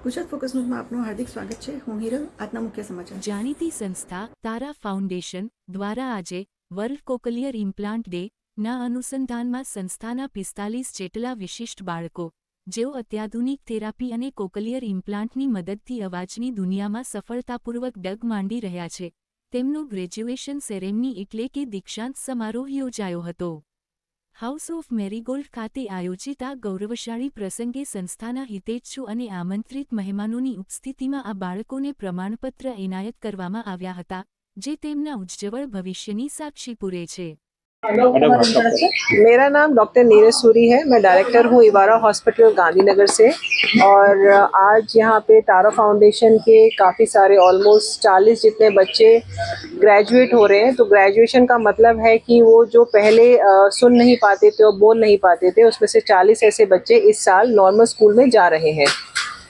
Gujarat focus ન્યૂઝમાં આપનું હાર્દિક સ્વાગત છે. હું હિરલ. આજના મુખ્ય સમાચાર. જાણીતી સંસ્થા તારા ફાઉન્ડેશન દ્વારા આજે વર્લ્ડ કોકલિયર ઇમ્પ્લાન્ટ ડે ના અનુસંધાનમાં સંસ્થાના 45 જેટલા વિશિષ્ટ બાળકો જેઓ અત્યાધુનિક થેરાપી અને કોકલિયર ઇમ્પ્લાન્ટની મદદથી અવાજની દુનિયામાં સફળતાપૂર્વક ડગ માંડી રહ્યા છે તેમનું ગ્રેજ્યુએશન સેરેમની એટલે કે દીક્ષાંત સમારોહ યોજાયો હતો. હાઉસ ઓફ મેરીગોલ્ડ ખાતે આયોજિત આ ગૌરવશાળી પ્રસંગે સંસ્થાના હિતેચ્છુ અને આમંત્રિત મહેમાનોની ઉપસ્થિતિમાં આ બાળકોને પ્રમાણપત્ર એનાયત કરવામાં આવ્યા હતા જે તેમના ઉજ્જવળ ભવિષ્યની સાક્ષી પૂરે છે. मेरा नाम डॉक्टर नीरज सूरी है. मैं डायरेक्टर हूँ इवारा हॉस्पिटल गांधीनगर से और आज यहाँ पे तारा फाउंडेशन के काफ़ी सारे ऑलमोस्ट 40 जितने बच्चे ग्रेजुएट हो रहे हैं. तो ग्रेजुएशन का मतलब है कि वो जो पहले सुन नहीं पाते थे और बोल नहीं पाते थे उसमें से 40 ऐसे बच्चे इस साल नॉर्मल स्कूल में जा रहे हैं.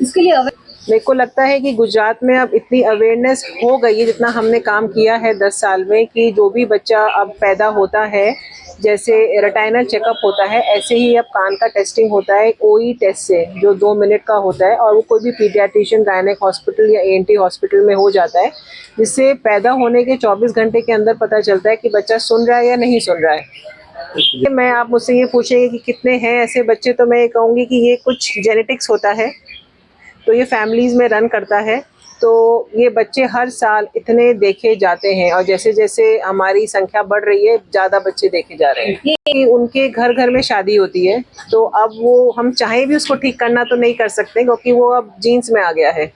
इसके लिए मेरे को लगता है कि गुजरात में अब इतनी अवेयरनेस हो गई है जितना हमने काम किया है 10 साल में कि जो भी बच्चा अब पैदा होता है जैसे रेटाइनल चेकअप होता है ऐसे ही अब कान का टेस्टिंग होता है ओई टेस्ट से जो 2 मिनट का होता है और वो कोई भी पीडियाट्रिशियन गायनेक हॉस्पिटल या एएनटी हॉस्पिटल में हो जाता है जिससे पैदा होने के 24 घंटे के अंदर पता चलता है कि बच्चा सुन रहा है या नहीं सुन रहा है. मैं आप मुझसे ये पूछेंगे कि कितने हैं ऐसे बच्चे तो मैं ये कहूँगी कि ये कुछ जेनेटिक्स होता है तो ये फैमिलीज़ में रन करता है. तो ये बच्चे हर साल इतने देखे जाते हैं और जैसे जैसे हमारी संख्या बढ़ रही है ज़्यादा बच्चे देखे जा रहे हैं. ये उनके घर घर में शादी होती है तो अब वो हम चाहे भी उसको ठीक करना तो नहीं कर सकते क्योंकि वो अब जीन्स में आ गया है.